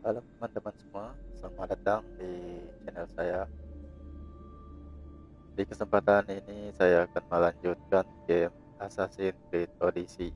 Halo teman-teman semua, selamat datang di channel saya. Di kesempatan ini saya akan melanjutkan game Assassin's Creed Odyssey.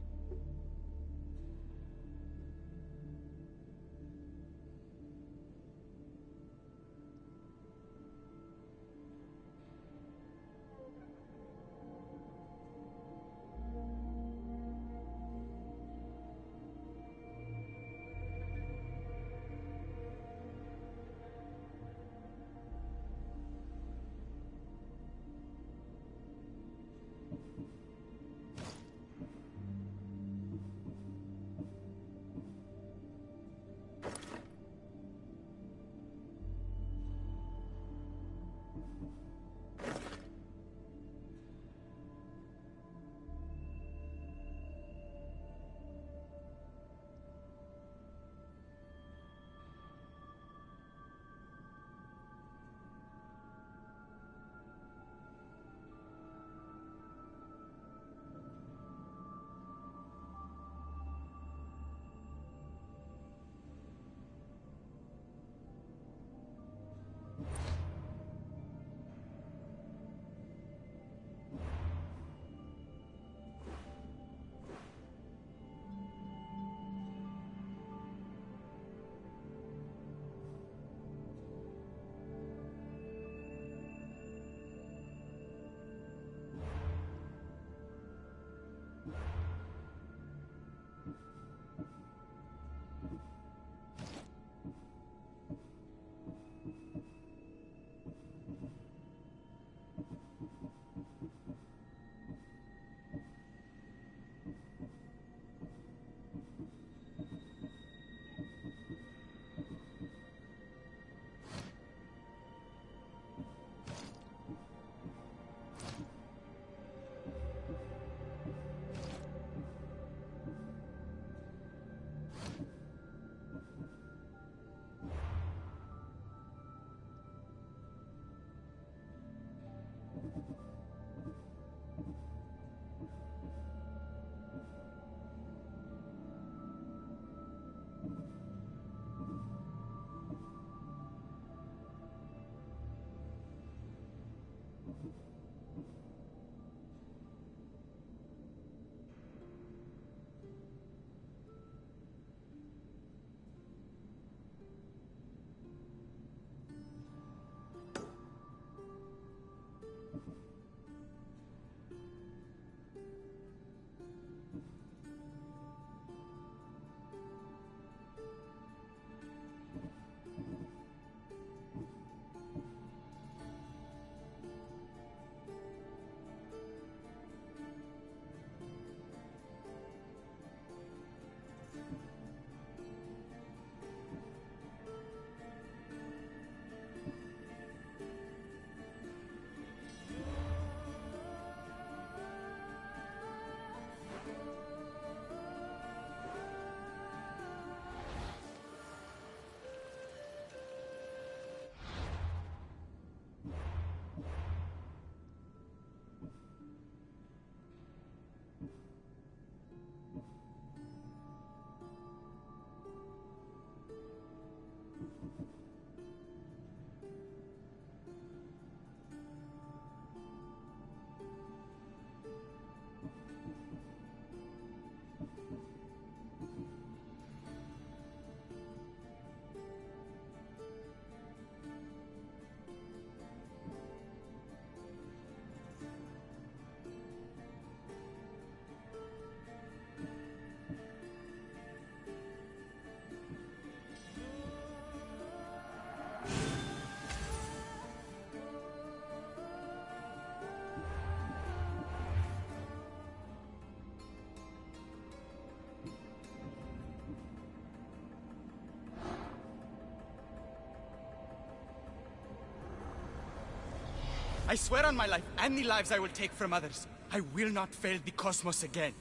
I swear on my life and the lives I will take from others, I will not fail the cosmos again.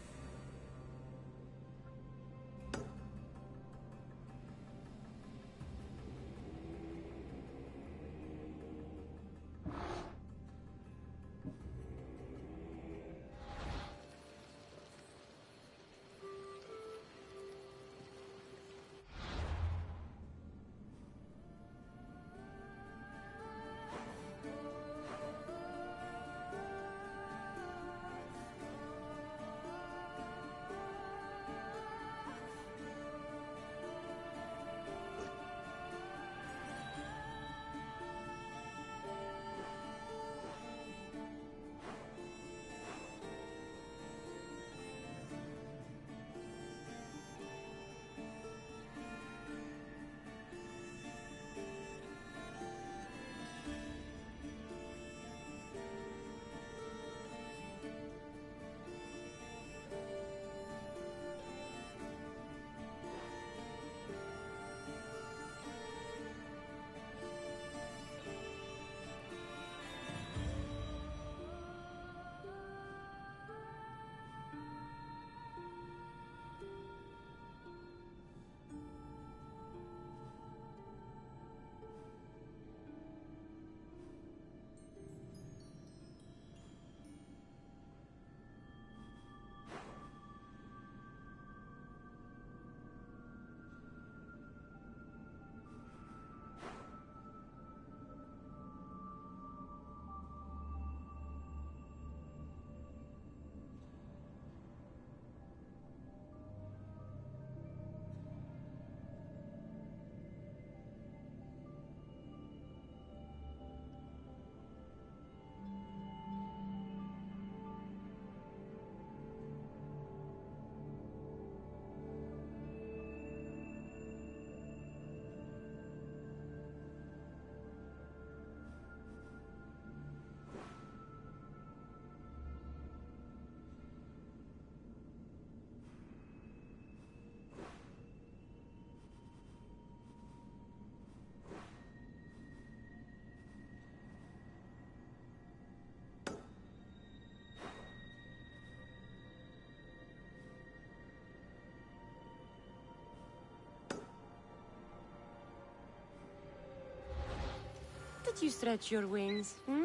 let you stretch your wings, hmm?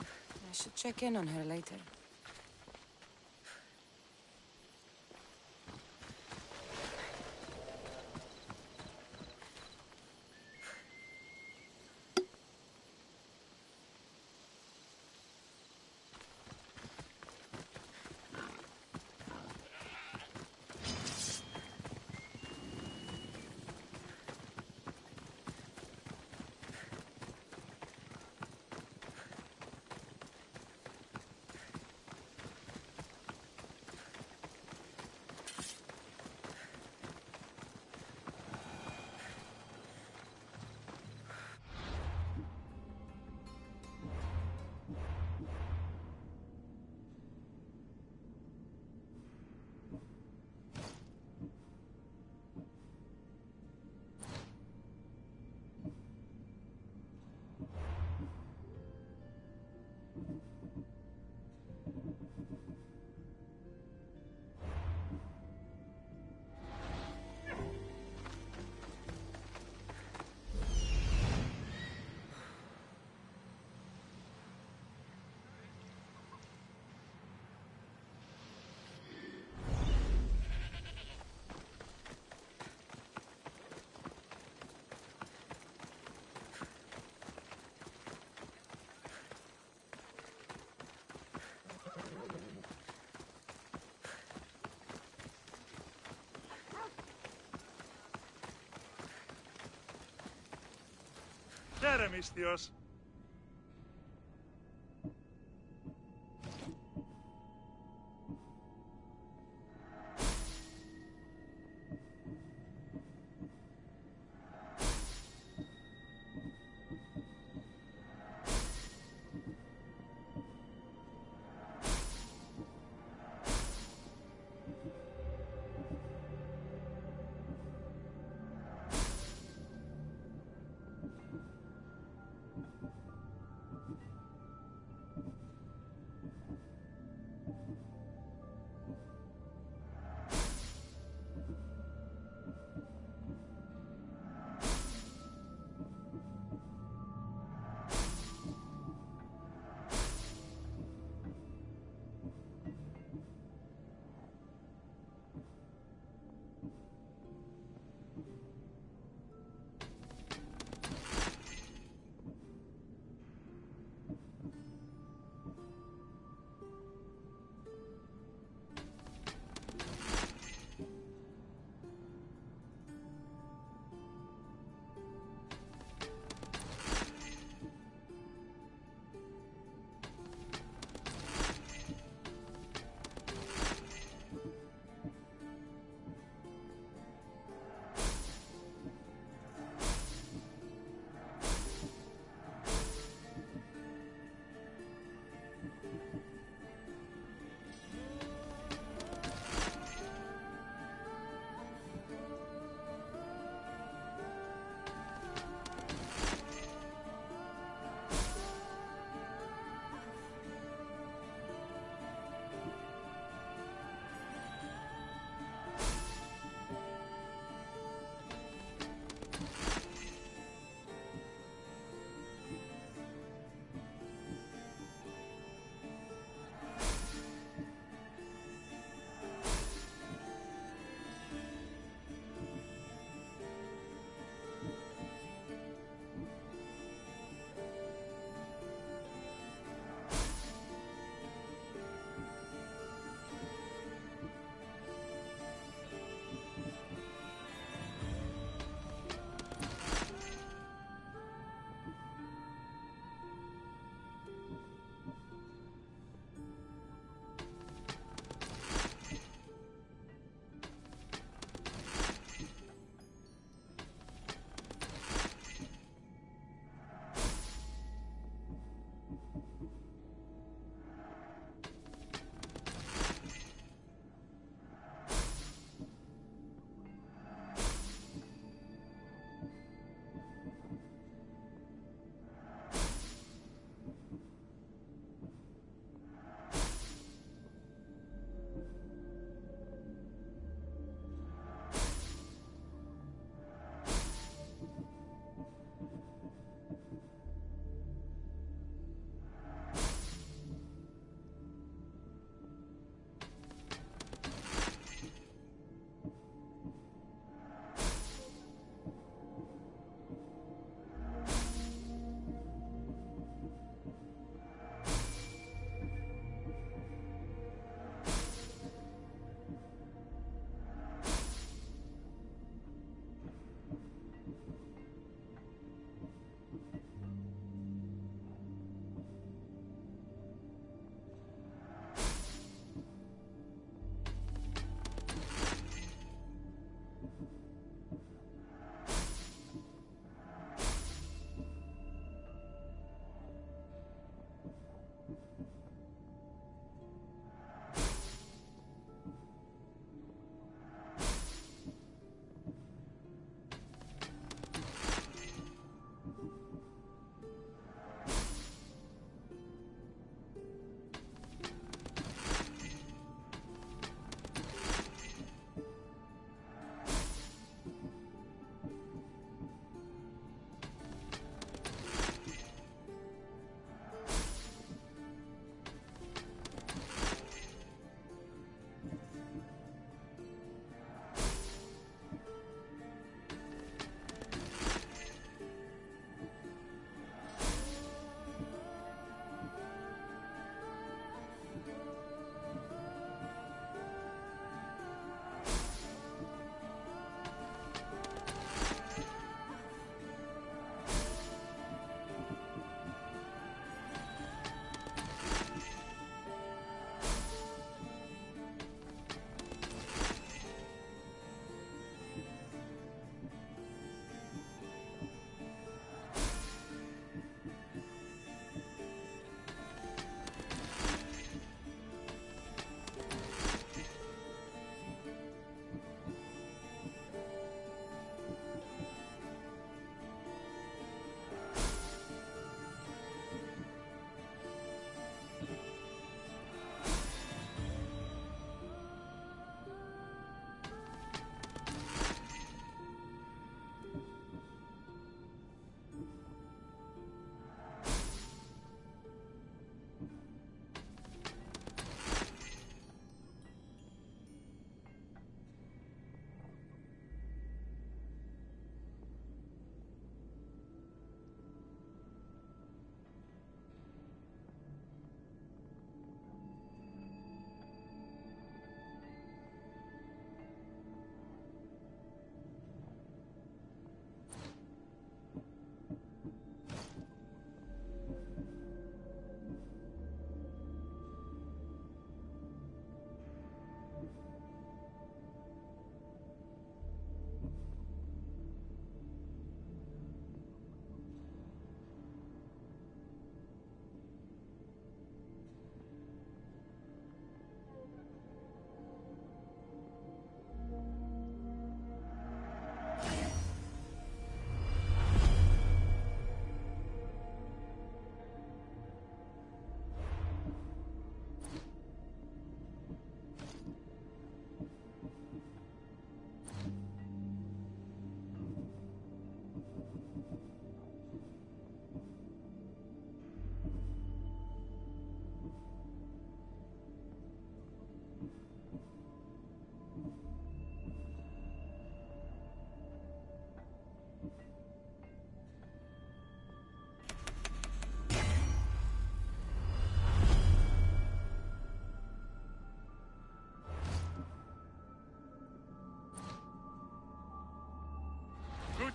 I should check in on her later. Teremistios.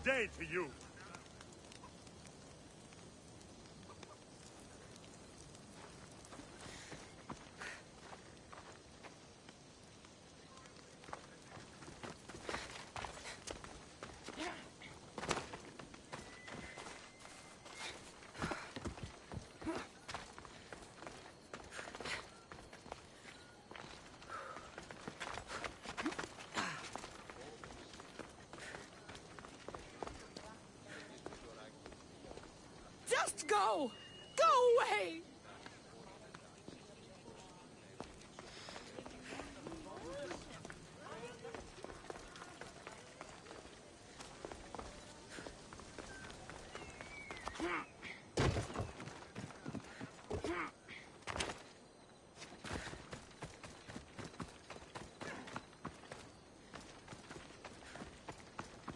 day to you. Just go! Go away!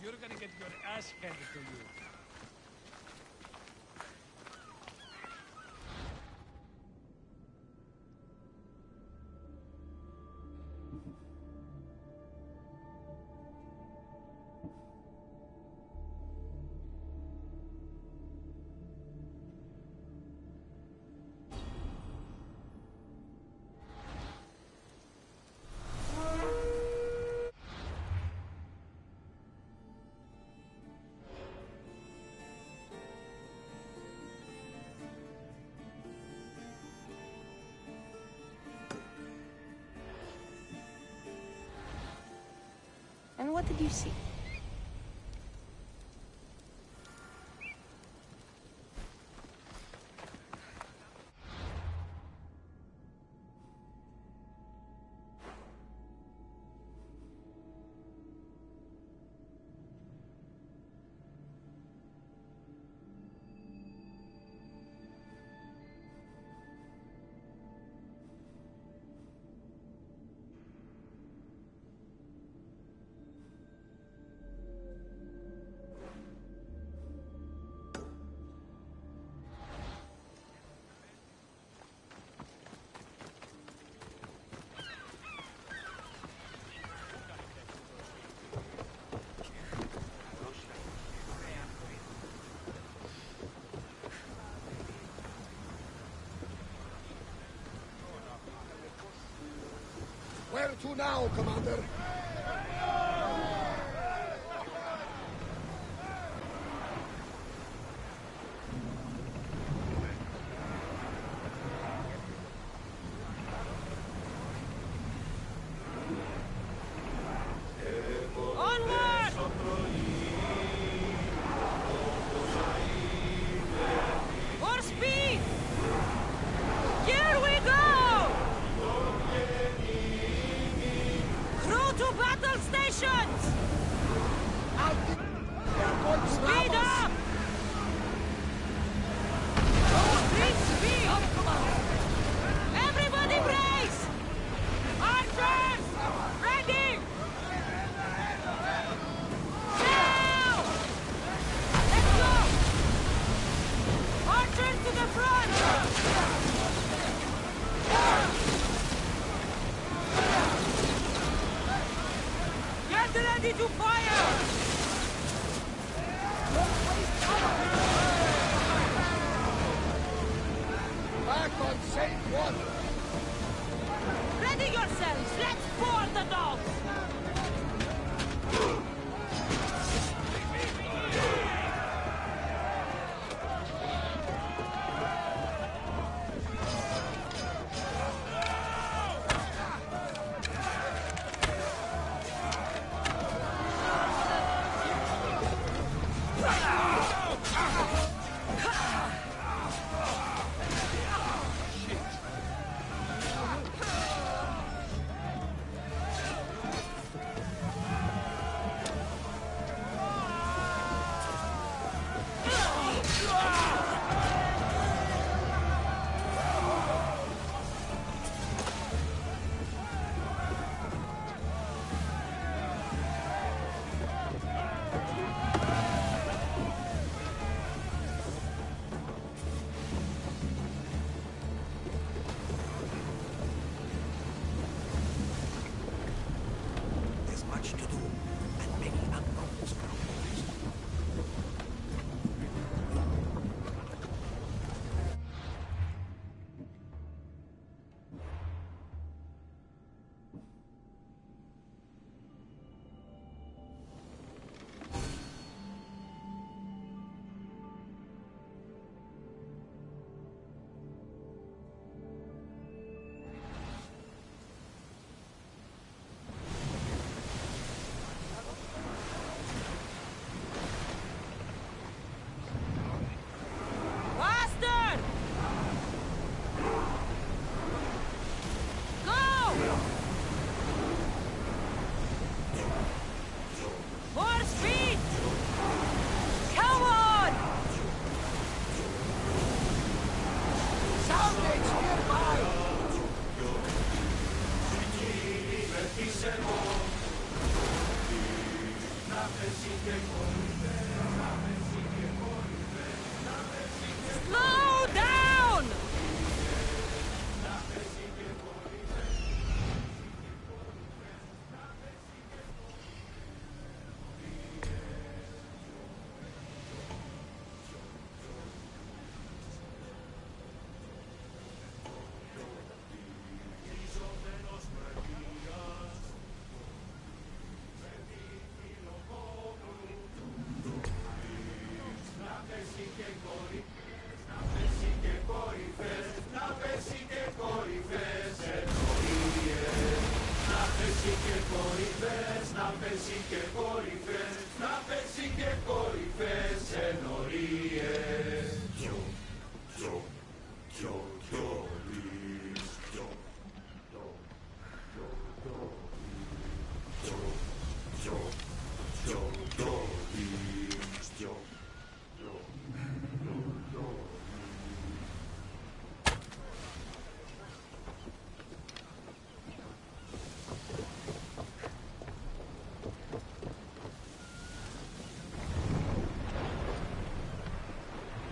You're gonna get your ass handed to you. And what did you see? Where to now, Commander?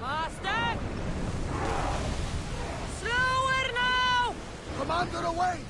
Hastag! Slower now! Commander, away!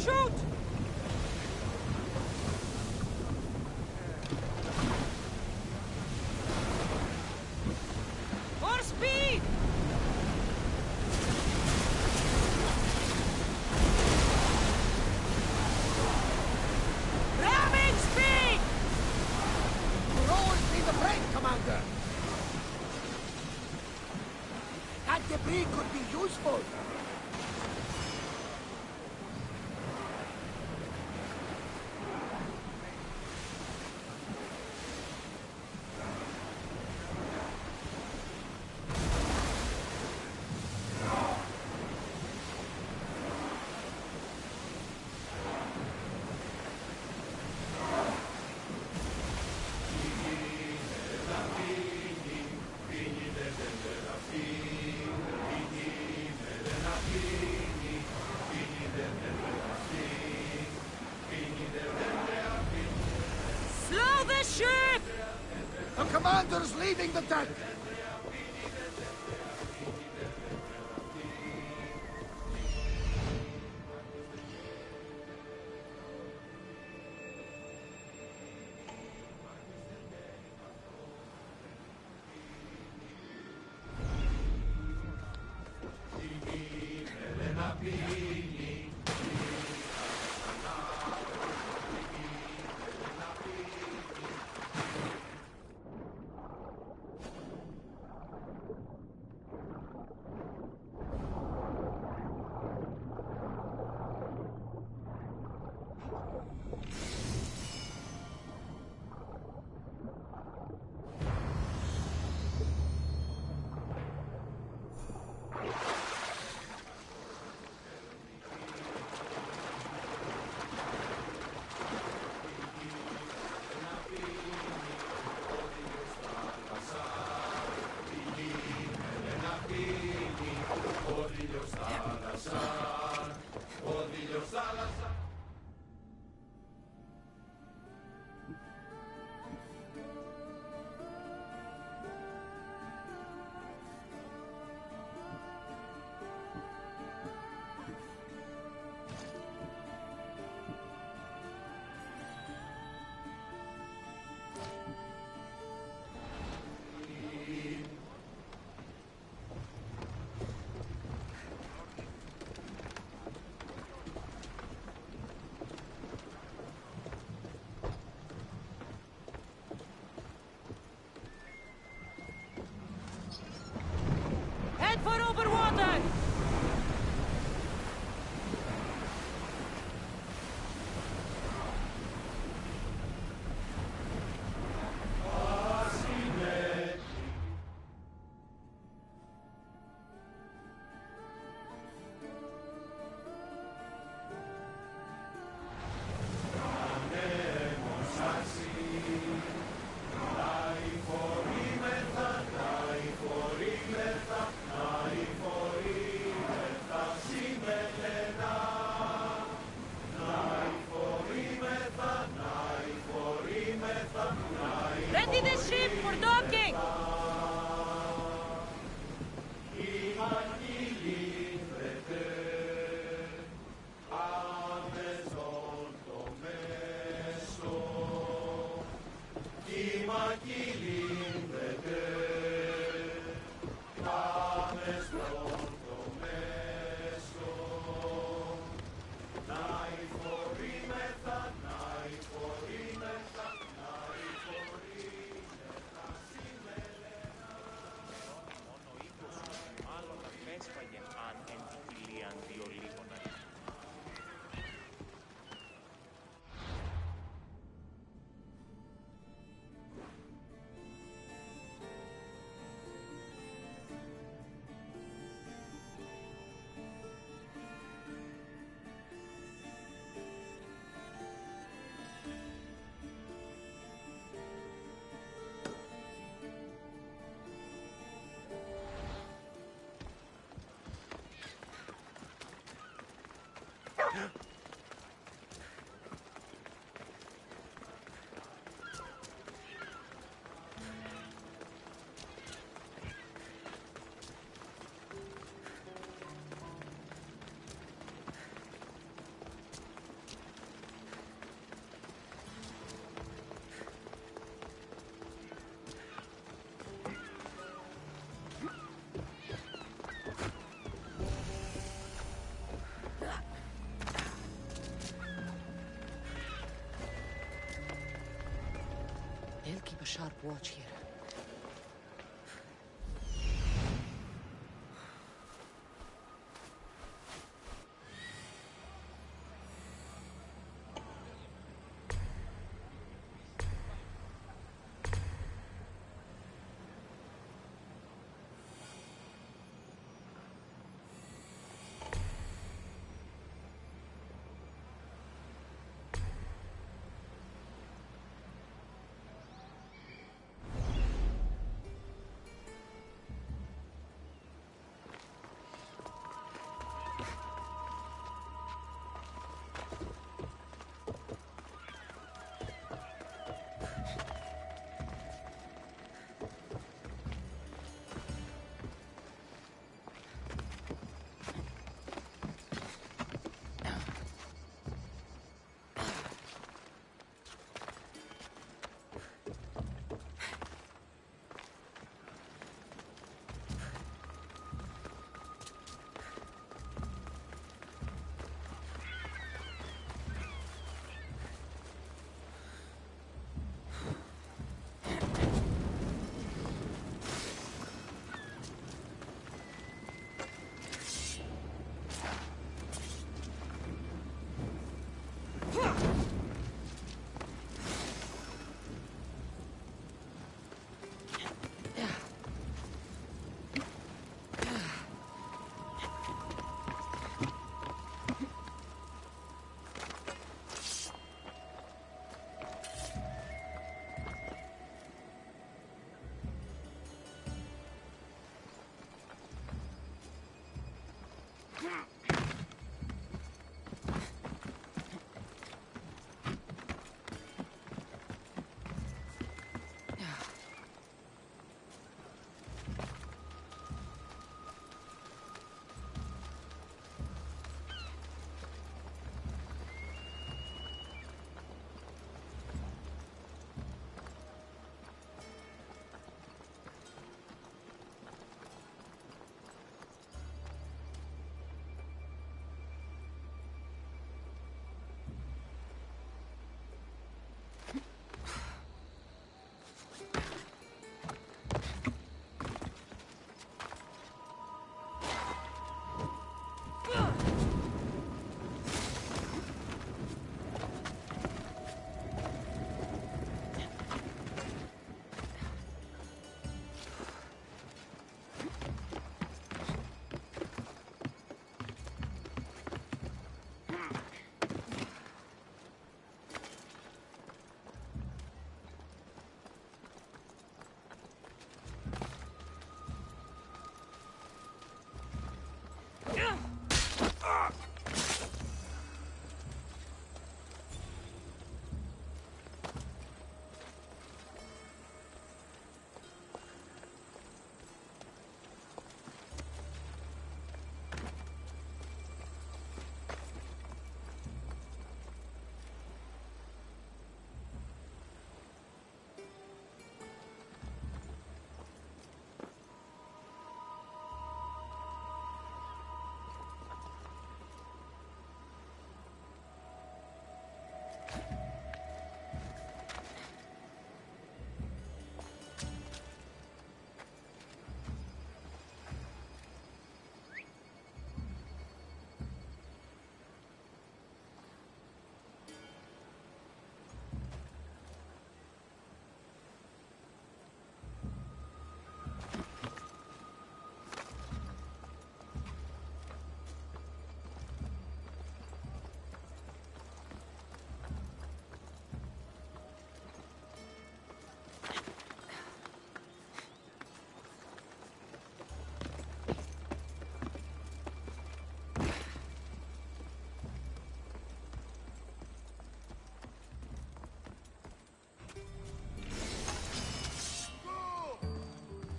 shoot! More speed! Ramming speed! We'll always need a break, Commander. That debris could be useful. Slow the ship! The Commander's leaving the deck. Head for over water! Ready the ship for docking! sharp watch here.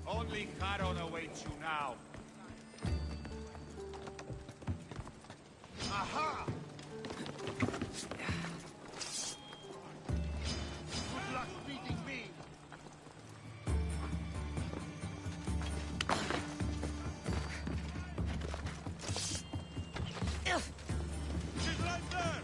Only Charon awaits you now. Aha! Good luck beating me! She's right there!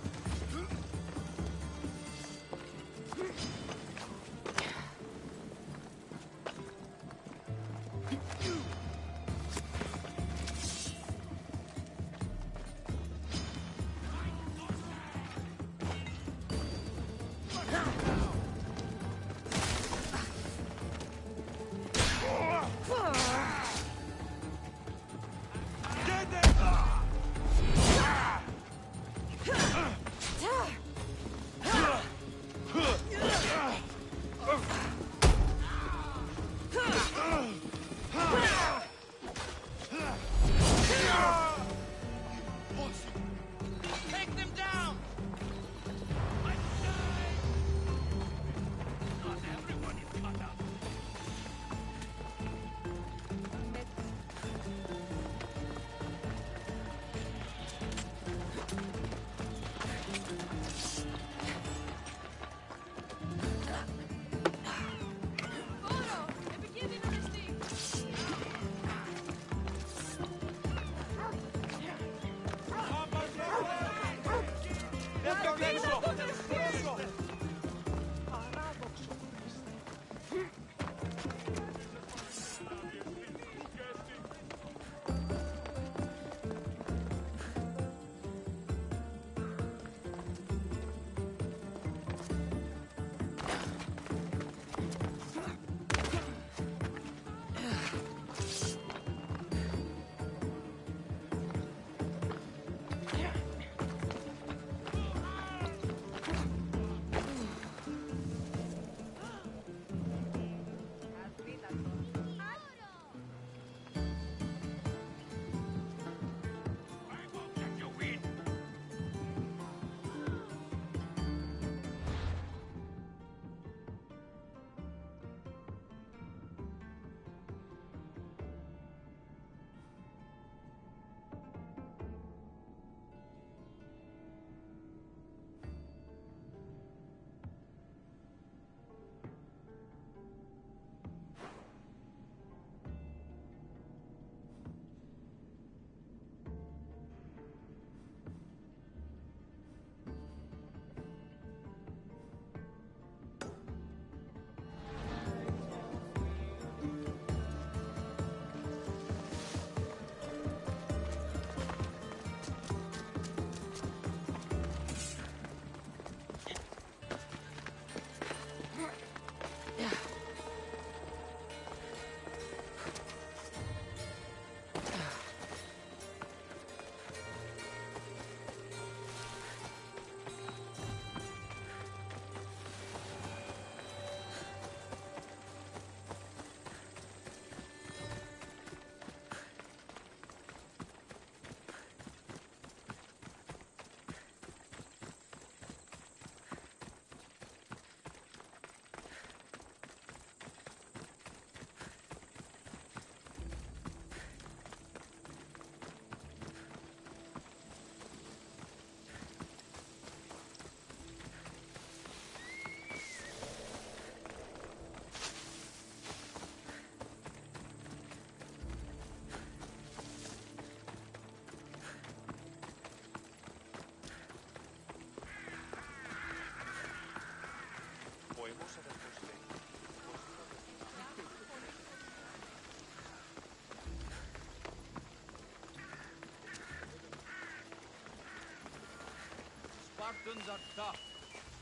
Spartans are tough.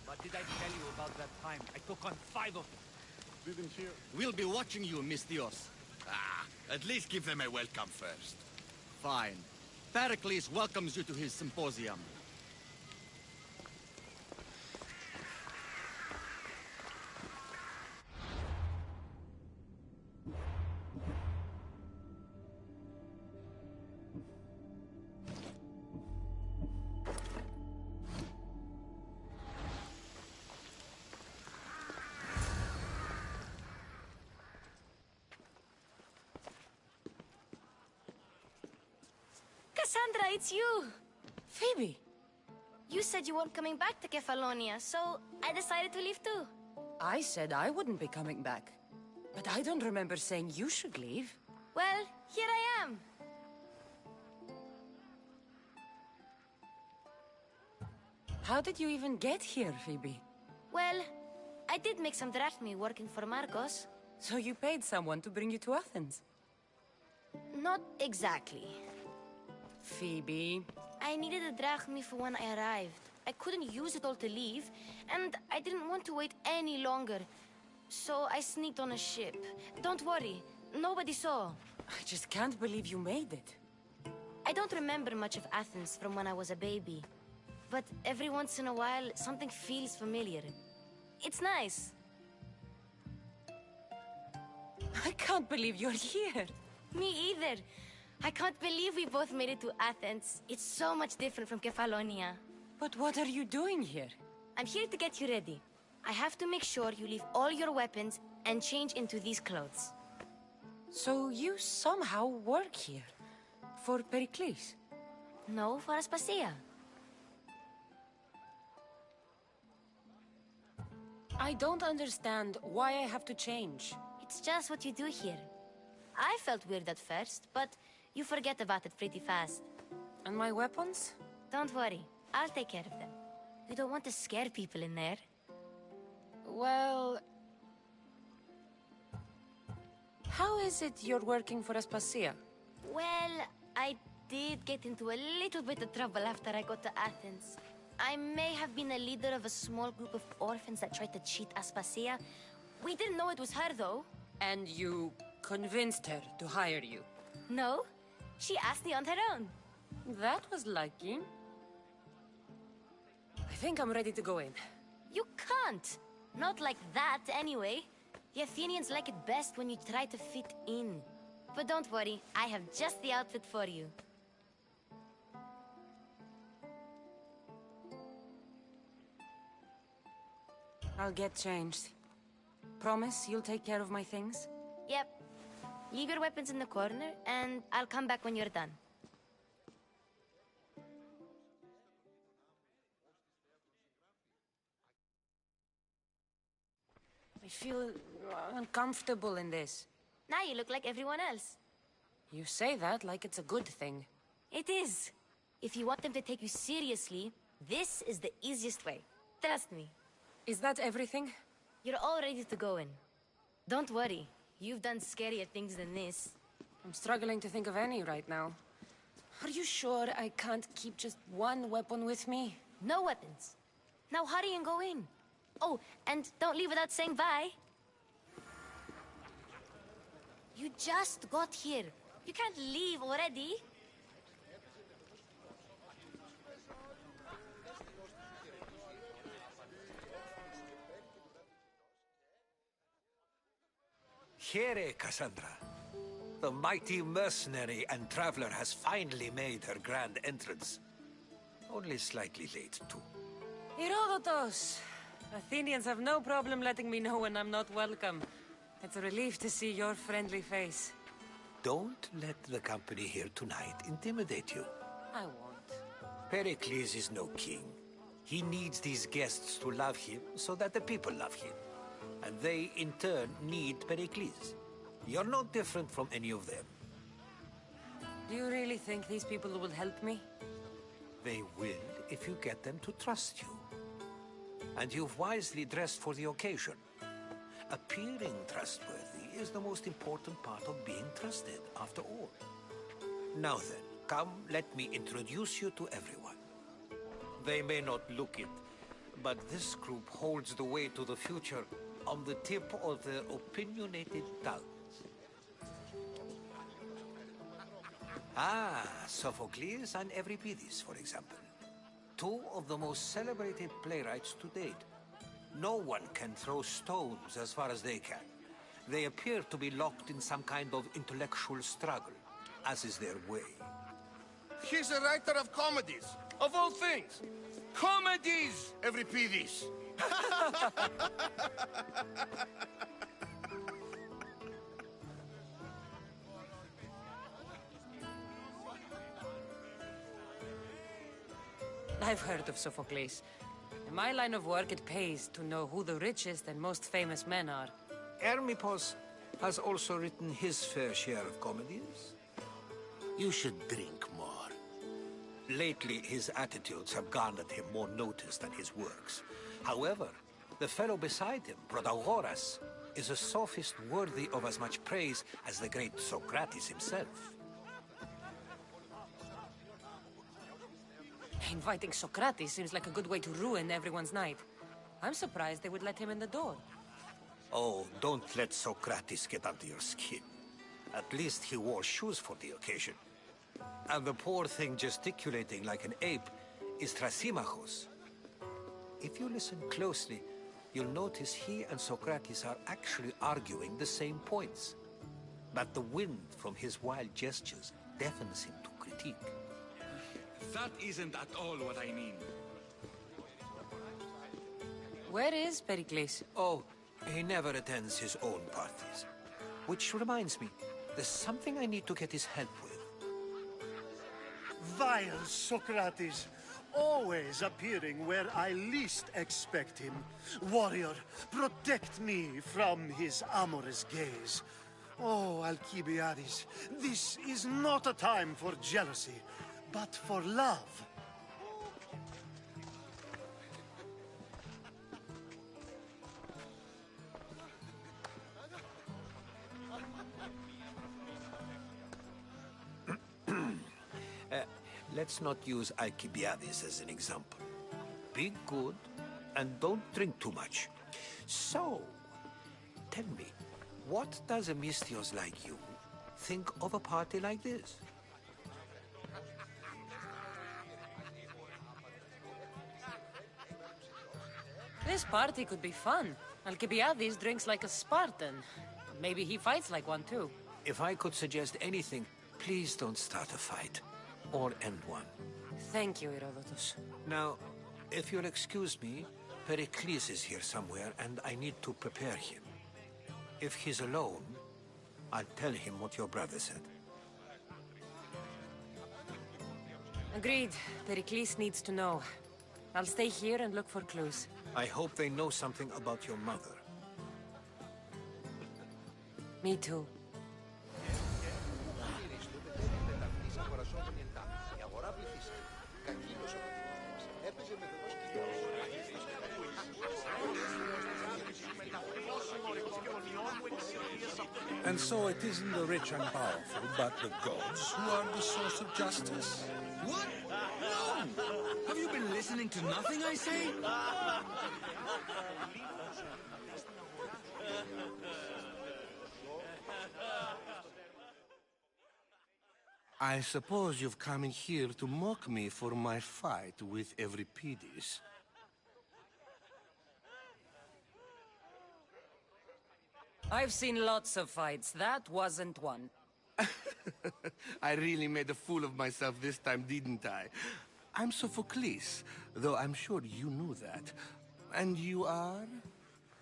But did I tell you about that time I took on 5 of them? Didn't hear. We'll be watching you, Misthios. At least give them a welcome first. Fine. Pericles welcomes you to his symposium. Cassandra, it's you! Phoebe! You said you weren't coming back to Kefalonia, so I decided to leave too. I said I wouldn't be coming back. But I don't remember saying you should leave. Well, here I am. How did you even get here, Phoebe? Well, I did make some drachmi working for Marcos. So you paid someone to bring you to Athens? Not exactly. Phoebe... I needed a drachmi for when I arrived. I couldn't use it all to leave, and I didn't want to wait any longer. So I sneaked on a ship. Don't worry, nobody saw. I just can't believe you made it. I don't remember much of Athens from when I was a baby. But every once in a while, something feels familiar. It's nice. I can't believe you're here. Me either. I can't believe we both made it to Athens. It's so much different from Kefalonia. But what are you doing here? I'm here to get you ready. I have to make sure you leave all your weapons and change into these clothes. So you somehow work here? For Pericles? No, for Aspasia. I don't understand why I have to change. It's just what you do here. I felt weird at first, but you forget about it pretty fast. And my weapons? Don't worry, I'll take care of them. You don't want to scare people in there. Well... How is it you're working for Aspasia? Well, I did get into a little bit of trouble after I got to Athens. I may have been a leader of a small group of orphans that tried to cheat Aspasia. We didn't know it was her, though. And you convinced her to hire you? No, she asked me on her own. That was lucky. I think I'm ready to go in. You can't. Not like that, anyway. The Athenians like it best when you try to fit in. But don't worry, I have just the outfit for you. I'll get changed. Promise you'll take care of my things? Yep. Leave your weapons in the corner, and I'll come back when you're done. I feel uncomfortable in this. Now you look like everyone else. You say that like it's a good thing. It is. If you want them to take you seriously, this is the easiest way. Trust me. Is that everything? You're all ready to go in. Don't worry. You've done scarier things than this. I'm struggling to think of any right now. Are you sure I can't keep just one weapon with me? No weapons. Now hurry and go in. Oh, and don't leave without saying bye. You just got here. You can't leave already. Here, Cassandra. The mighty mercenary and traveler has finally made her grand entrance. Only slightly late, too. Herodotos! Athenians have no problem letting me know when I'm not welcome. It's a relief to see your friendly face. Don't let the company here tonight intimidate you. I won't. Pericles is no king. He needs these guests to love him so that the people love him. And they, in turn, need Pericles. You're no different from any of them. Do you really think these people will help me? They will if you get them to trust you. And you've wisely dressed for the occasion. Appearing trustworthy is the most important part of being trusted, after all. Now then, come, let me introduce you to everyone. They may not look it, but this group holds the way to the future on the tip of their opinionated tongues. Ah, Sophocles and Euripides, for example. Two of the most celebrated playwrights to date. No one can throw stones as far as they can. They appear to be locked in some kind of intellectual struggle, as is their way. He's a writer of comedies, of all things. Comedies, Euripides. I've heard of Sophocles. In my line of work, it pays to know who the richest and most famous men are. Hermippos has also written his fair share of comedies. You should drink more. Lately, his attitudes have garnered him more notice than his works. However, the fellow beside him, Protagoras, is a sophist worthy of as much praise as the great Socrates himself. Inviting Socrates seems like a good way to ruin everyone's night. I'm surprised they would let him in the door. Oh, don't let Socrates get under your skin. At least he wore shoes for the occasion. And the poor thing gesticulating like an ape is Thrasymachos. If you listen closely, you'll notice he and Socrates are actually arguing the same points. But the wind from his wild gestures deafens him to critique. That isn't at all what I mean. Where is Pericles? Oh, he never attends his own parties. Which reminds me, there's something I need to get his help with. Vile Socrates, always appearing where I least expect him. Warrior, protect me from his amorous gaze. Oh, Alcibiades, this is not a time for jealousy, but for love. Let's not use Alcibiades as an example. Be good, and don't drink too much. So, tell me, what does a Misthios like you think of a party like this? This party could be fun. Alcibiades drinks like a Spartan. Maybe he fights like one too. If I could suggest anything, please don't start a fight. Or end one. Thank you, Herodotus. Now, if you'll excuse me, Pericles is here somewhere, and I need to prepare him. If he's alone, I'll tell him what your brother said. Agreed. Pericles needs to know. I'll stay here and look for clues. I hope they know something about your mother. Me too. And so it isn't the rich and powerful, but the gods who are the source of justice? What? No! Have you been listening to nothing I say? I suppose you've come in here to mock me for my fight with Euripides. I've seen lots of fights. That wasn't one. I really made a fool of myself this time, didn't I? I'm Sophocles, though I'm sure you knew that. And you are?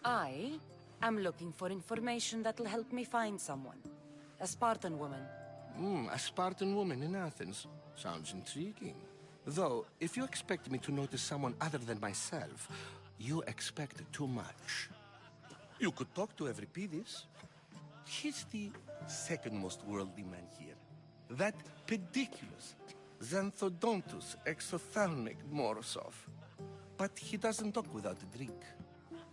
I am looking for information that'll help me find someone. A Spartan woman. A Spartan woman in Athens. Sounds intriguing. Though, if you expect me to notice someone other than myself, you expect too much. You could talk to Euripides. He's the second most worldly man here. That pediculous, xanthodontus exophthalmic Morosov. but he doesn't talk without a drink.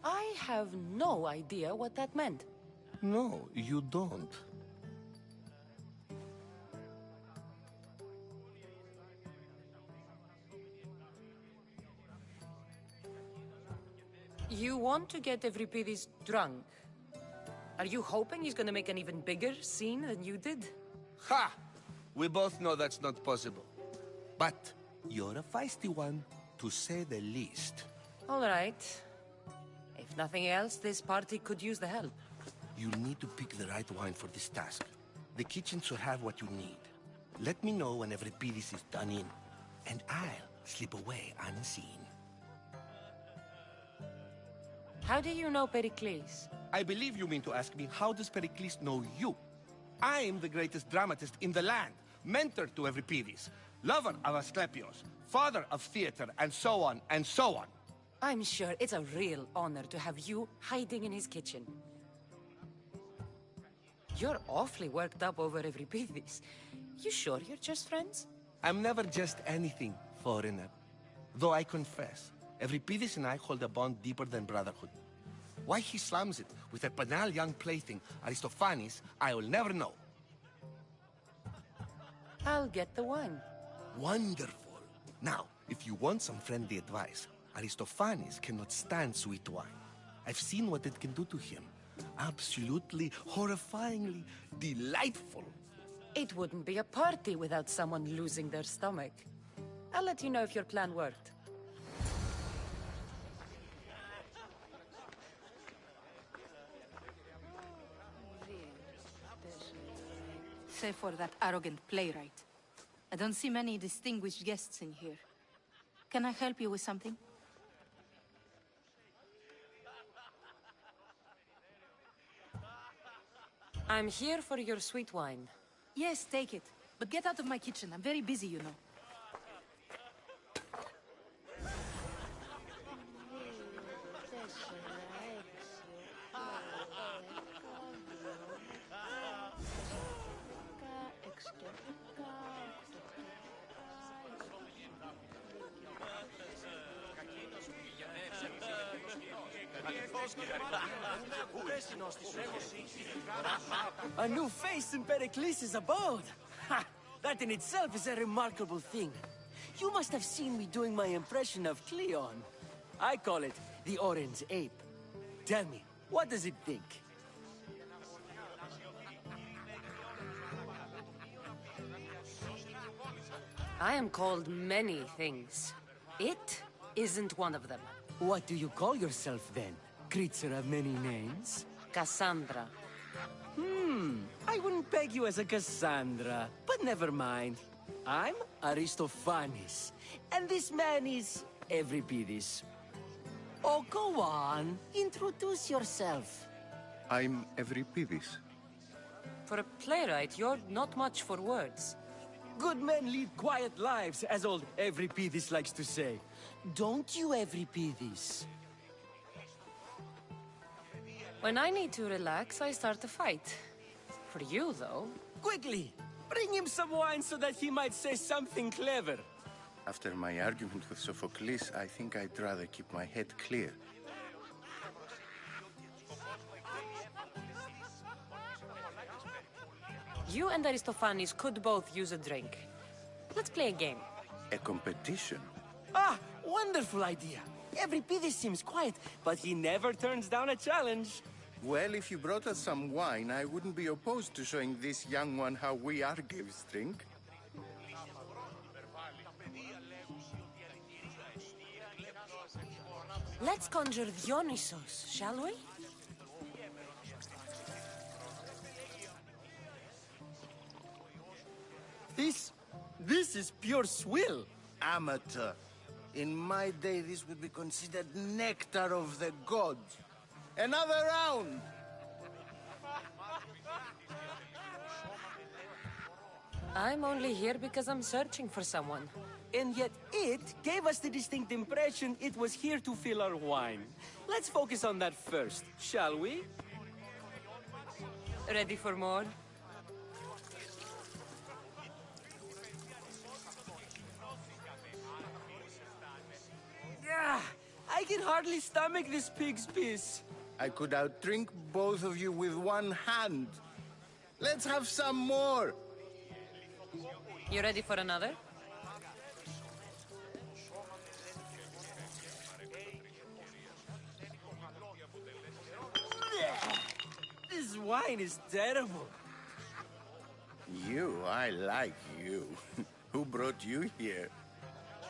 I have no idea what that meant. No, you don't. You want to get Evripidis drunk? Are you hoping he's gonna make an even bigger scene than you did? Ha! We both know that's not possible. But you're a feisty one, to say the least. All right. If nothing else, this party could use the help. You'll need to pick the right wine for this task. The kitchen should have what you need. Let me know when Evripidis is done in, and I'll slip away unseen. How do you know Pericles? I believe you mean to ask me, how does Pericles know you? I'm the greatest dramatist in the land, mentor to Evripidis, lover of Asclepios, father of theater, and so on, and so on. I'm sure it's a real honor to have you hiding in his kitchen. You're awfully worked up over Evripidis. You sure you're just friends? I'm never just anything, foreigner. Though I confess, Evripidis and I hold a bond deeper than brotherhood. Why he slams it with a banal young plaything, Aristophanes, I'll never know. I'll get the wine. Wonderful. Now, if you want some friendly advice, Aristophanes cannot stand sweet wine. I've seen what it can do to him. Absolutely, horrifyingly delightful. It wouldn't be a party without someone losing their stomach. I'll let you know if your plan worked. Save for that arrogant playwright. I don't see many distinguished guests in here. Can I help you with something? I'm here for your sweet wine. Yes, take it. But get out of my kitchen. I'm very busy, you know. A new face in Pericles' abode! Ha! That in itself is a remarkable thing. You must have seen me doing my impression of Cleon. I call it the Orange Ape. Tell me, what does it think? I am called many things. It isn't one of them. What do you call yourself then? Creature of many names? Cassandra. I wouldn't peg you as a Cassandra, but never mind. I'm Aristophanes, and this man is Evripidis. Oh, go on. Introduce yourself. I'm Evripidis. For a playwright, you're not much for words. Good men lead quiet lives, as old Evripidis likes to say. Don't you, Evripidis? When I need to relax, I start a fight. For you, though... Quickly! Bring him some wine so that he might say something clever. After my argument with Sophocles, I think I'd rather keep my head clear. You and Aristophanes could both use a drink. Let's play a game. A competition? Ah, wonderful idea. Evripidis seems quiet, but he never turns down a challenge. Well, if you brought us some wine, I wouldn't be opposed to showing this young one how we Argives drink. Let's conjure Dionysos, shall we? This is pure swill. Amateur. In my day, this would be considered nectar of the gods. Another round! I'm only here because I'm searching for someone. And yet it gave us the distinct impression it was here to fill our wine. Let's focus on that first, shall we? Ready for more? Yeah, can hardly stomach this pig's piss. I could outdrink both of you with one hand. Let's have some more. You ready for another? This wine is terrible. I like you. Who brought you here?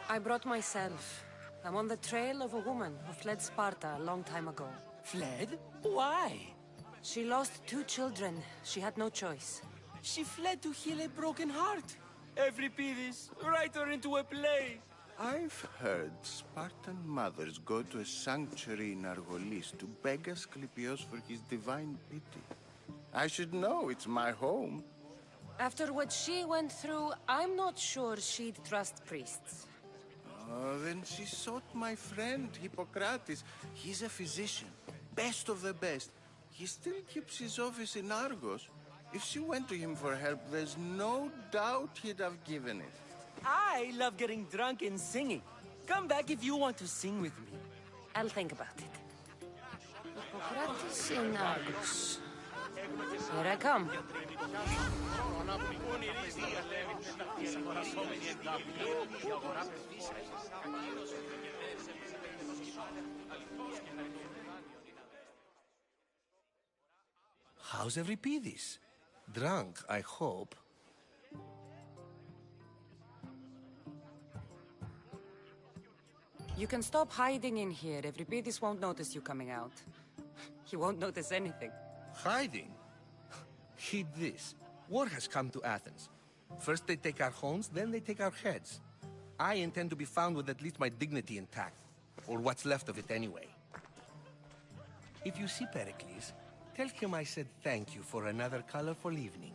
I brought myself. I'm on the trail of a woman who fled Sparta a long time ago. Fled? Why? She lost 2 children. She had no choice. She fled to heal a broken heart. Euripides, write her into a play. I've heard Spartan mothers go to a sanctuary in Argolis to beg Asclepios for his divine pity. I should know, it's my home. After what she went through, I'm not sure she'd trust priests. Oh, then she sought my friend, Hippocrates. He's a physician, best of the best. He still keeps his office in Argos. If she went to him for help, there's no doubt he'd have given it. I love getting drunk and singing. Come back if you want to sing with me. I'll think about it. Hippocrates in Argos. Here I come. How's Euripides? Drunk, I hope. You can stop hiding in here. Euripides won't notice you coming out. He won't notice anything. Hiding? Heed this. War has come to Athens. First they take our homes, then they take our heads. I intend to be found with at least my dignity intact. Or what's left of it anyway. If you see Pericles, tell him I said thank you for another colorful evening.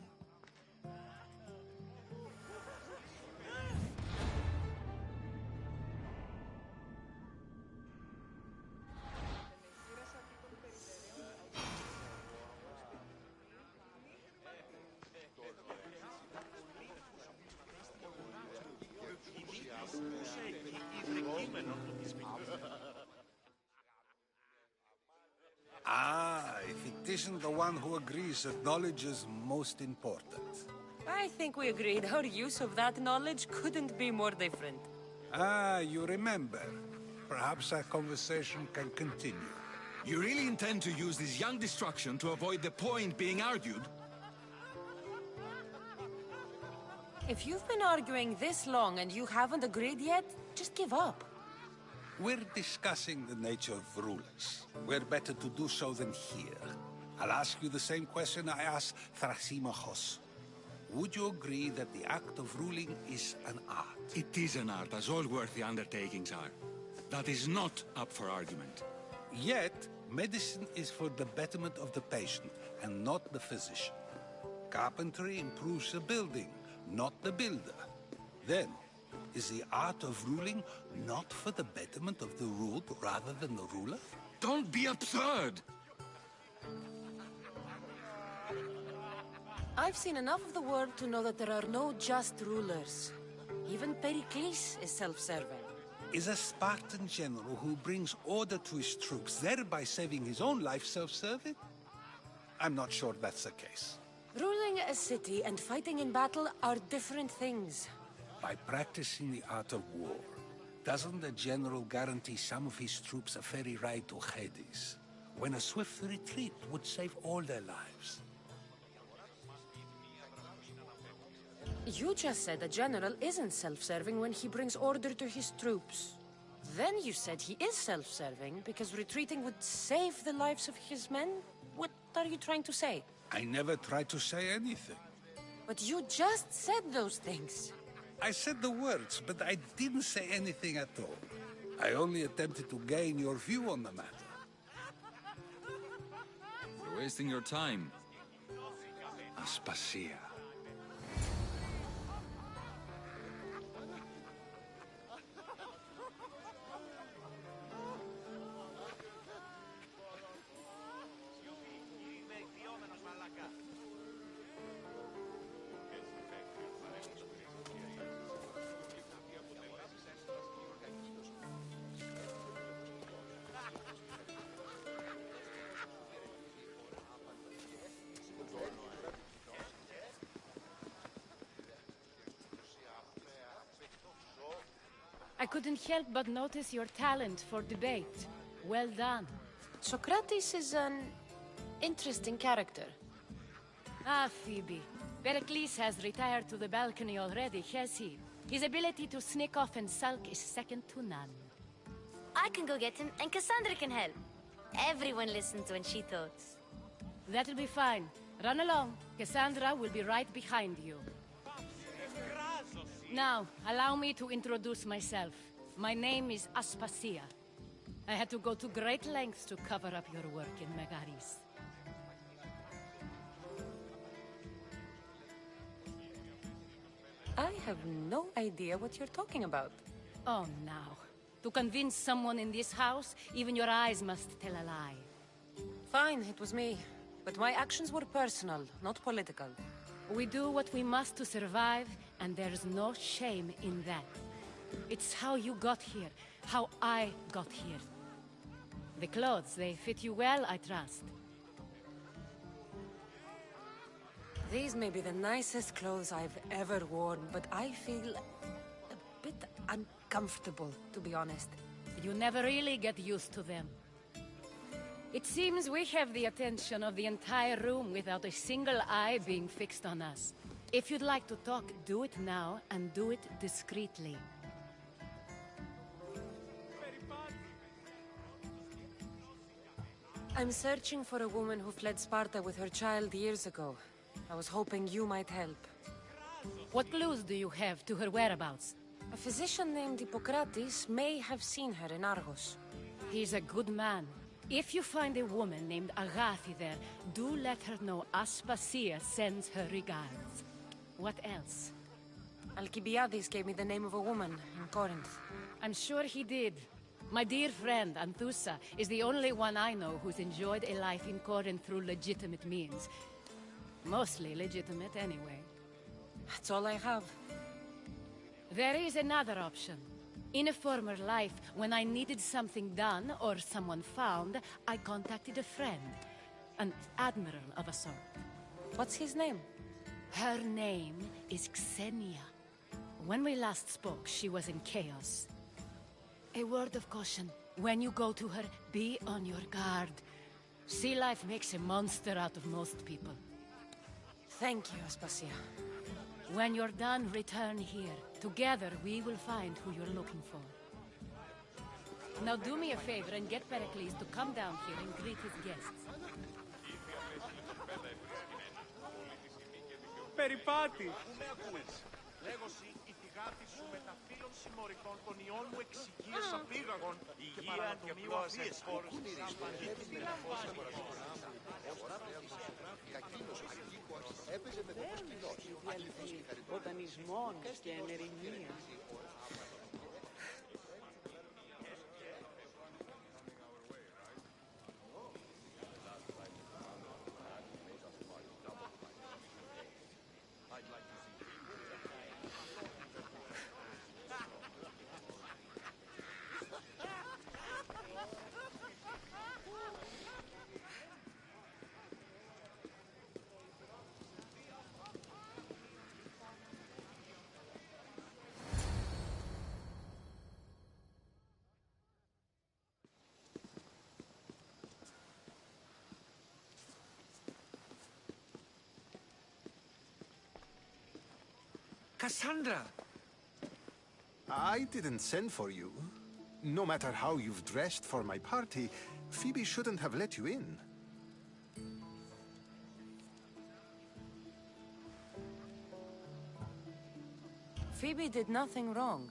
If it isn't the one who agrees that knowledge is most important. I think we agreed our use of that knowledge couldn't be more different. You remember. Perhaps our conversation can continue. You really intend to use this young destruction to avoid the point being argued? If you've been arguing this long and you haven't agreed yet, just give up. We're discussing the nature of rulers. Where better to do so than here? I'll ask you the same question I asked Thrasymachos. Would you agree that the act of ruling is an art? It is an art, as all worthy undertakings are. That is not up for argument. Yet, medicine is for the betterment of the patient, and not the physician. Carpentry improves the building, not the builder. Then, is the art of ruling not for the betterment of the ruled rather than the ruler? Don't be absurd! I've seen enough of the world to know that there are no just rulers. Even Pericles is self-serving. Is a Spartan general who brings order to his troops, thereby saving his own life, self-serving? I'm not sure that's the case. Ruling a city and fighting in battle are different things. By practicing the art of war, doesn't the general guarantee some of his troops a ferry ride to Hades, when a swift retreat would save all their lives? You just said a general isn't self-serving when he brings order to his troops. Then you said he is self-serving because retreating would save the lives of his men? What are you trying to say? I never tried to say anything. But you just said those things. I said the words, but I didn't say anything at all. I only attempted to gain your view on the matter. You're wasting your time. Aspasia. I couldn't help but notice your talent for debate. Well done. Socrates is an interesting character. Ah, Phoebe. Pericles has retired to the balcony already, has he? His ability to sneak off and sulk is second to none. I can go get him, and Cassandra can help. Everyone listens when she talks. That'll be fine. Run along. Cassandra will be right behind you. Now, allow me to introduce myself. My name is Aspasia. I had to go to great lengths to cover up your work in Megaris. I have no idea what you're talking about. Oh, now. To convince someone in this house, even your eyes must tell a lie. Fine, it was me. But my actions were personal, not political. We do what we must to survive, and there's no shame in that. It's how you got here, how I got here. The clothes, they fit you well, I trust. These may be the nicest clothes I've ever worn, but I feel a bit uncomfortable, to be honest. You never really get used to them. It seems we have the attention of the entire room without a single eye being fixed on us. If you'd like to talk, do it now, and do it discreetly. I'm searching for a woman who fled Sparta with her child years ago. I was hoping you might help. What clues do you have to her whereabouts? A physician named Hippocrates may have seen her in Argos. He's a good man. If you find a woman named Agathi there, do let her know Aspasia sends her regards. What else? Alcibiades gave me the name of a woman in Corinth. I'm sure he did. My dear friend, Anthusa, is the only one I know who's enjoyed a life in Corinth through legitimate means. Mostly legitimate, anyway. That's all I have. There is another option. In a former life, when I needed something done or someone found, I contacted a friend. An admiral of a sort. What's his name? Her name is Xenia. When we last spoke, she was in chaos. A word of caution. When you go to her, be on your guard. Sea life makes a monster out of most people. Thank you, Aspasia. When you're done, return here. Together, we will find who you're looking for. Now do me a favor and get Pericles to come down here and greet his guests. Περιπάτη! Λέγωση, η θυγάτη σου με τα φύλλων συμμορικών των ιών μου εξοικείωσα πήγαγον υγεία και πλώασες χώρους της έπαιζε με κοπός κοινός, αγγλικός και χαριτός. Βοτανισμών και ενερημίας. Cassandra! I didn't send for you. No matter how you've dressed for my party, Phoebe shouldn't have let you in. Phoebe did nothing wrong.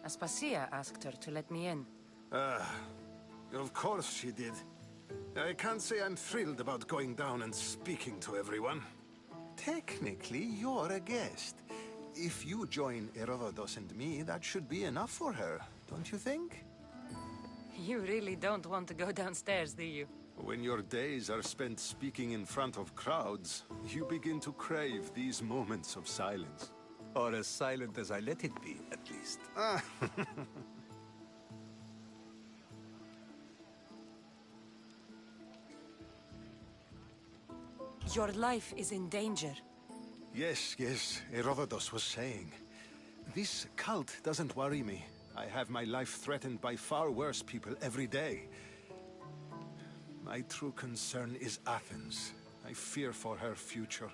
Aspasia asked her to let me in. Of course she did. I can't say I'm thrilled about going down and speaking to everyone. Technically, you're a guest. If you join Herodotus and me, that should be enough for her, don't you think? You really don't want to go downstairs, do you? When your days are spent speaking in front of crowds, you begin to crave these moments of silence. Or as silent as I let it be, at least. Your life is in danger. Yes, Herodotus was saying. This cult doesn't worry me. I have my life threatened by far worse people every day. My true concern is Athens. I fear for her future.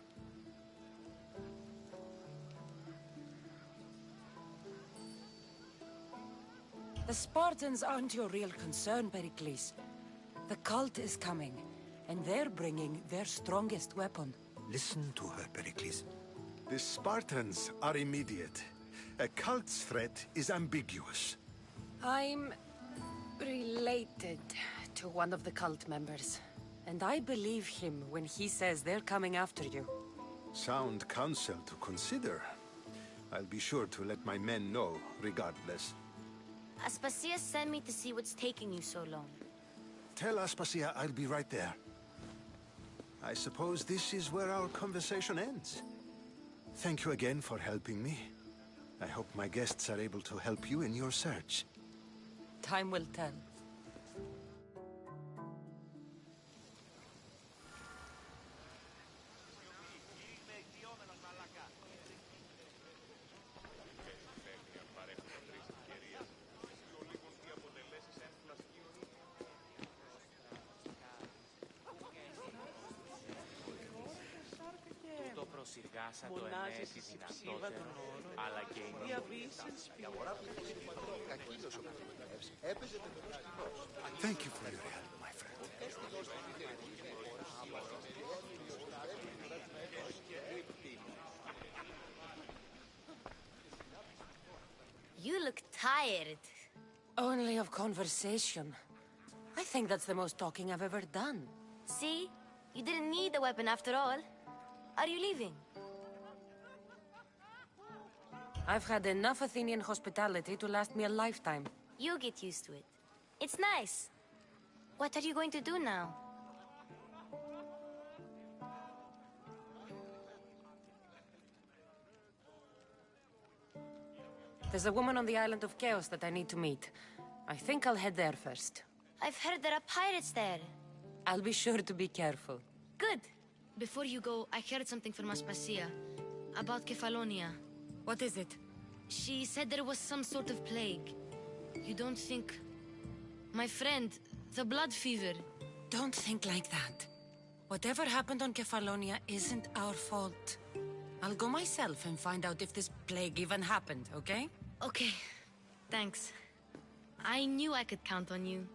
The Spartans aren't your real concern, Pericles. The cult is coming, and they're bringing their strongest weapon. Listen to her, Pericles. The Spartans are immediate. A cult's threat is ambiguous. I'm related to one of the cult members, and I believe him when he says they're coming after you. Sound counsel to consider. I'll be sure to let my men know, regardless. Aspasia sent me to see what's taking you so long. Tell Aspasia I'll be right there. I suppose this is where our conversation ends. Thank you again for helping me. I hope my guests are able to help you in your search. Time will tell. Thank you for your help, my friend. You look tired. Only of conversation. I think that's the most talking I've ever done. See? You didn't need the weapon after all. Are you leaving? I've had enough Athenian hospitality to last me a lifetime. You get used to it. It's nice. What are you going to do now? There's a woman on the island of Chaos that I need to meet. I think I'll head there first. I've heard there are pirates there. I'll be sure to be careful. Good. Before you go, I heard something from Aspasia. About Kefalonia. What is it? She said there was some sort of plague. You don't think... My friend, the blood fever. Don't think like that. Whatever happened on Kefalonia isn't our fault. I'll go myself and find out if this plague even happened, okay? Okay. Thanks. I knew I could count on you.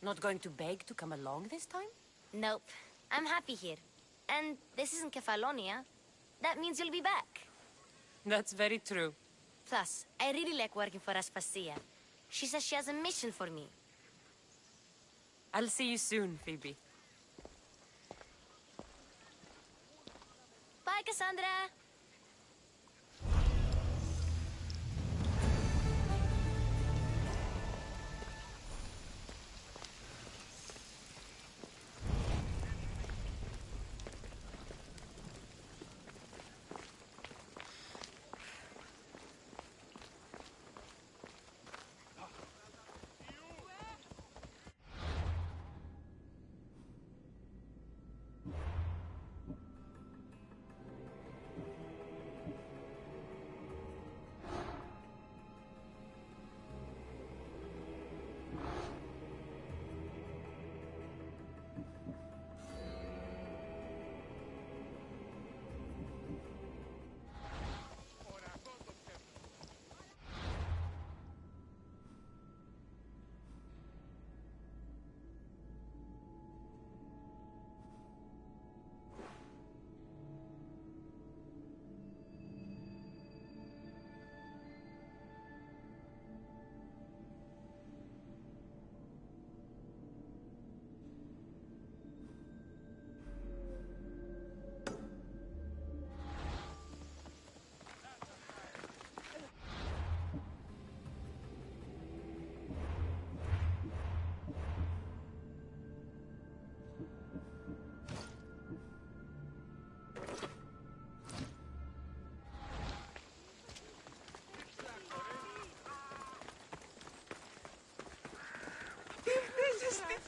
Not going to beg to come along this time? Nope. I'm happy here. And this isn't Kefalonia. That means you'll be back. That's very true. Plus, I really like working for Aspasia. She says she has a mission for me. I'll see you soon, Phoebe. Bye, Cassandra!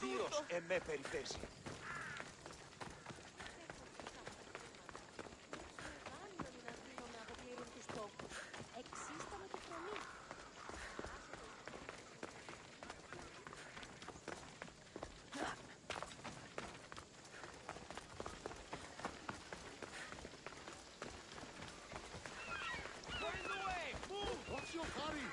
Θείος εμέ περιθέσει. What's your hurry?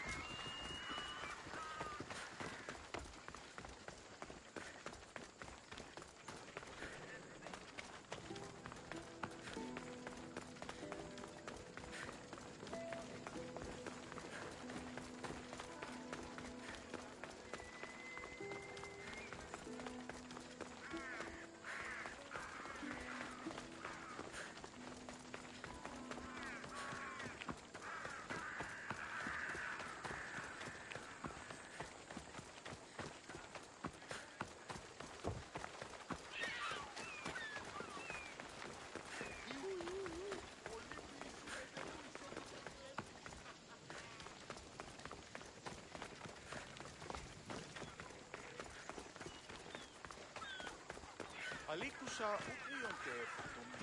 Αλήκουσα ούκριον και εφτωμή.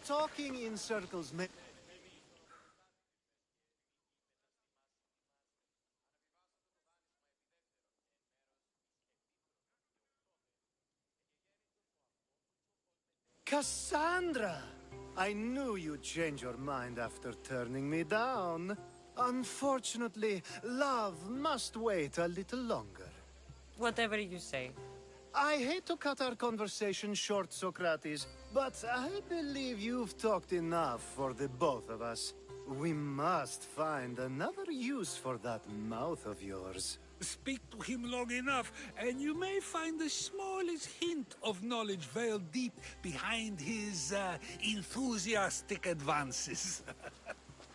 Talking in circles may... Cassandra! I knew you'd change your mind after turning me down. Unfortunately, love must wait a little longer. Whatever you say. I hate to cut our conversation short, Socrates, but I believe you've talked enough for the both of us. We must find another use for that mouth of yours. Speak to him long enough, and you may find the smallest hint of knowledge veiled deep behind his enthusiastic advances.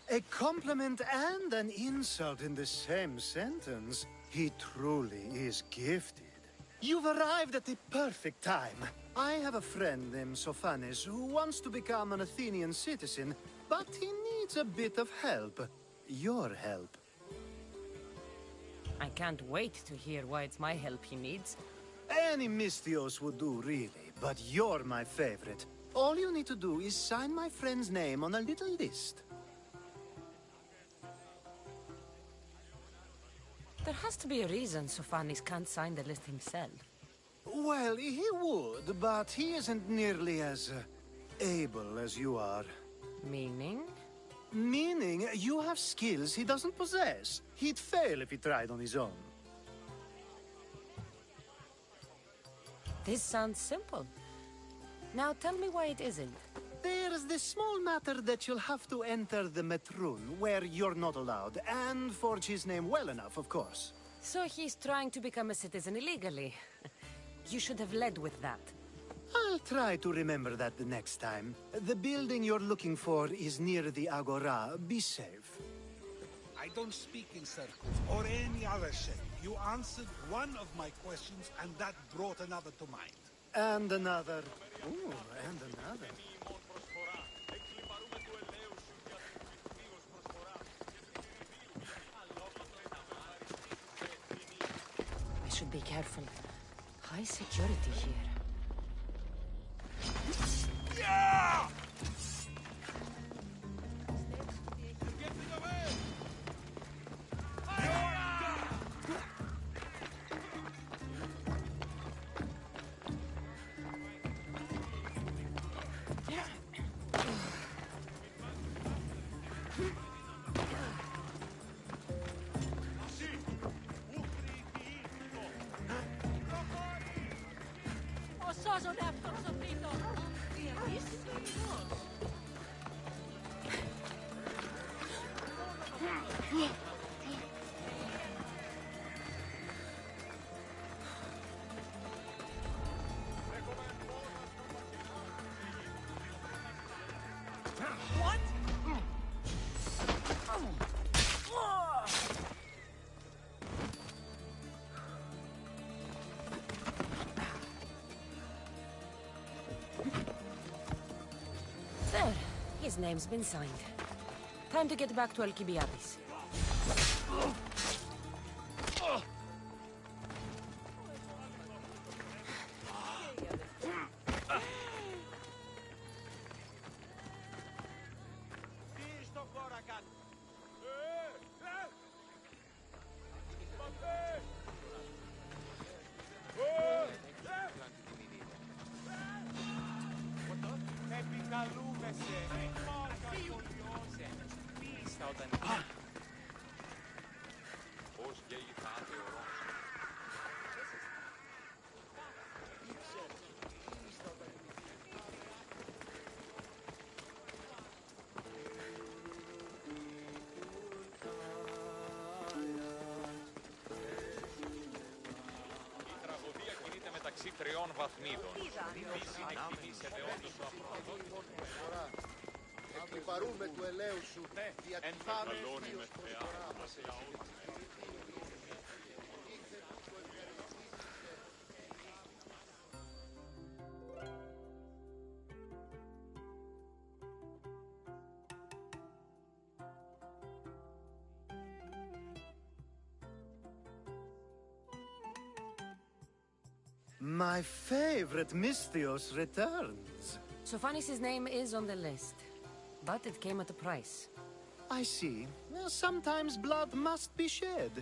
A compliment and an insult in the same sentence. He truly is gifted. You've arrived at the perfect time. I have a friend named Sophanes who wants to become an Athenian citizen, but he needs a bit of help. Your help. I can't wait to hear why it's my help he needs. Any Mystios would do, really, but you're my favorite. All you need to do is sign my friend's name on a little list. There has to be a reason Sophanis can't sign the list himself. Well, he would, but he isn't nearly as able as you are. Meaning? Meaning you have skills he doesn't possess. He'd fail if he tried on his own. This sounds simple. Now tell me why it isn't. There's the small matter that you'll have to enter the Metrun, where you're not allowed, and forge his name well enough, of course. So he's trying to become a citizen illegally. You should have led with that. I'll try to remember that the next time. The building you're looking for is near the Agora. Be safe. I don't speak in circles or any other shape. You answered one of my questions, and that brought another to mind. And another. Ooh, and another. I should be careful. High security here. Yeah! his name's been signed. Time to get back to Alcibiades. Τριών βαθμίδων. Συνεκκινήσεται όντως ο αποδότης. Εκλυπαρούμε του ελαίου σου, διατυπάμε με θεά. My favorite Misthios returns. Sophanis' name is on the list, but it came at a price. I see. Sometimes blood must be shed.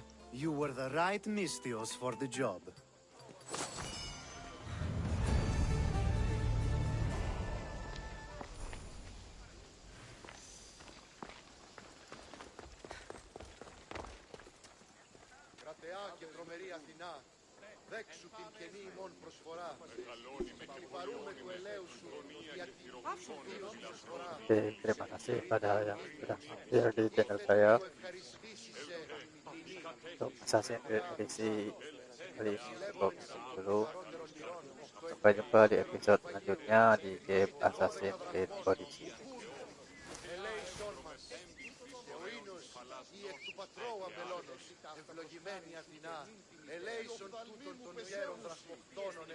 You were the right Misthios for the job. Κρατεά και τρομερή Αθηνά, δέξου την καινή ημών προσφορά. Εκλυπαρούμε του ελαίου σου, διατυπούμε προσφορά. Terima kasih pada yang sudah mampir di channel saya untuk Assassin's Creed edisi Xbox dulu. Sampai jumpa di episode selanjutnya di game Assassin's Creed Odyssey. Η εκ του πατρώου αμπελώνος, ευλογημένη Αθηνά, ελέησον τούτων των γέρων δρασμοκτώνων